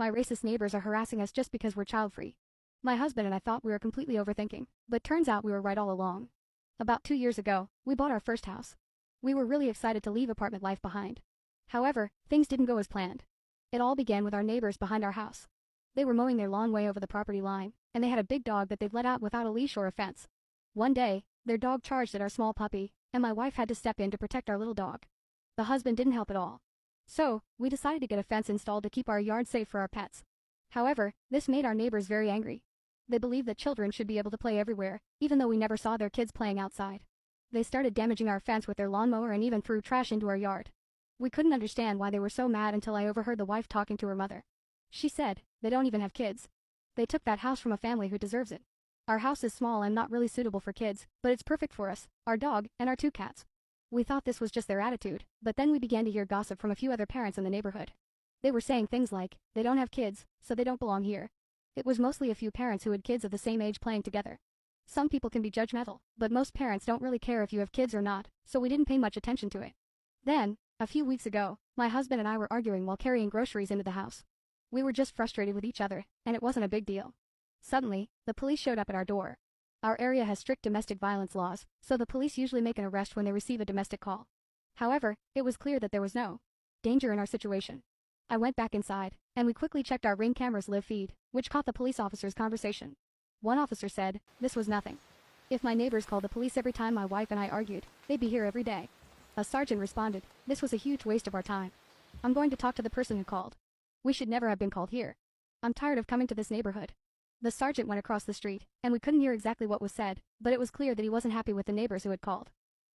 My racist neighbors are harassing us just because we're child-free. My husband and I thought we were completely overthinking, but turns out we were right all along. About 2 years ago, we bought our first house. We were really excited to leave apartment life behind. However, things didn't go as planned. It all began with our neighbors behind our house. They were mowing their lawn way over the property line, and they had a big dog that they'd let out without a leash or a fence. One day, their dog charged at our small puppy, and my wife had to step in to protect our little dog. The husband didn't help at all. So, we decided to get a fence installed to keep our yard safe for our pets. However, this made our neighbors very angry. They believed that children should be able to play everywhere, even though we never saw their kids playing outside. They started damaging our fence with their lawnmower and even threw trash into our yard. We couldn't understand why they were so mad until I overheard the wife talking to her mother. She said, "They don't even have kids. They took that house from a family who deserves it. Our house is small and not really suitable for kids, but it's perfect for us, our dog, and our 2 cats." We thought this was just their attitude, but then we began to hear gossip from a few other parents in the neighborhood. They were saying things like, "They don't have kids, so they don't belong here." It was mostly a few parents who had kids of the same age playing together. Some people can be judgmental, but most parents don't really care if you have kids or not, so we didn't pay much attention to it. Then, a few weeks ago, my husband and I were arguing while carrying groceries into the house. We were just frustrated with each other, and it wasn't a big deal. Suddenly, the police showed up at our door. Our area has strict domestic violence laws, so the police usually make an arrest when they receive a domestic call. However, it was clear that there was no danger in our situation. I went back inside, and we quickly checked our Ring camera's live feed, which caught the police officer's conversation. One officer said, "This was nothing. If my neighbors called the police every time my wife and I argued, they'd be here every day." A sergeant responded, "This was a huge waste of our time. I'm going to talk to the person who called. We should never have been called here. I'm tired of coming to this neighborhood." The sergeant went across the street, and we couldn't hear exactly what was said, but it was clear that he wasn't happy with the neighbors who had called.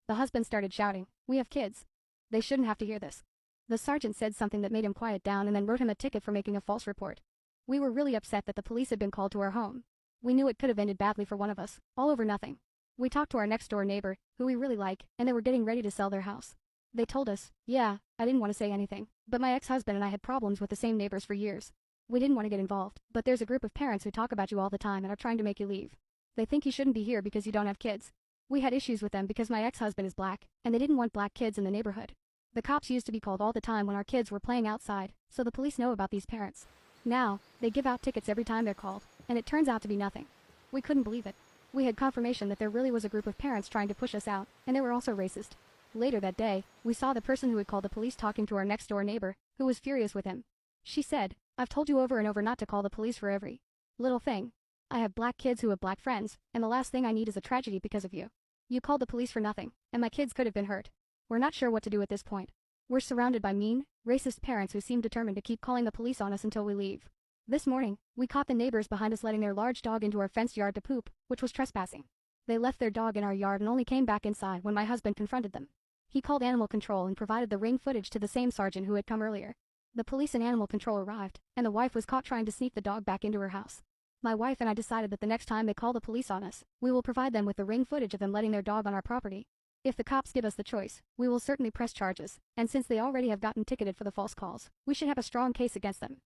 The husband started shouting, "We have kids. They shouldn't have to hear this." The sergeant said something that made him quiet down and then wrote him a ticket for making a false report. We were really upset that the police had been called to our home. We knew it could have ended badly for one of us, all over nothing. We talked to our next door neighbor, who we really like, and they were getting ready to sell their house. They told us, "Yeah, I didn't want to say anything, but my ex-husband and I had problems with the same neighbors for years. We didn't want to get involved, but there's a group of parents who talk about you all the time and are trying to make you leave. They think you shouldn't be here because you don't have kids." We had issues with them because my ex-husband is black, and they didn't want black kids in the neighborhood. The cops used to be called all the time when our kids were playing outside, so the police know about these parents. Now, they give out tickets every time they're called, and it turns out to be nothing. We couldn't believe it. We had confirmation that there really was a group of parents trying to push us out, and they were also racist. Later that day, we saw the person who had called the police talking to our next door neighbor, who was furious with him. She said, "I've told you over and over not to call the police for every little thing. I have black kids who have black friends, and the last thing I need is a tragedy because of you. You called the police for nothing, and my kids could have been hurt. We're not sure what to do at this point. We're surrounded by mean, racist parents who seem determined to keep calling the police on us until we leave." This morning, we caught the neighbors behind us letting their large dog into our fenced yard to poop, which was trespassing. They left their dog in our yard and only came back inside when my husband confronted them. He called animal control and provided the Ring footage to the same sergeant who had come earlier. The police and animal control arrived, and the wife was caught trying to sneak the dog back into her house. My wife and I decided that the next time they call the police on us, we will provide them with the Ring footage of them letting their dog on our property. If the cops give us the choice, we will certainly press charges, and since they already have gotten ticketed for the false calls, we should have a strong case against them.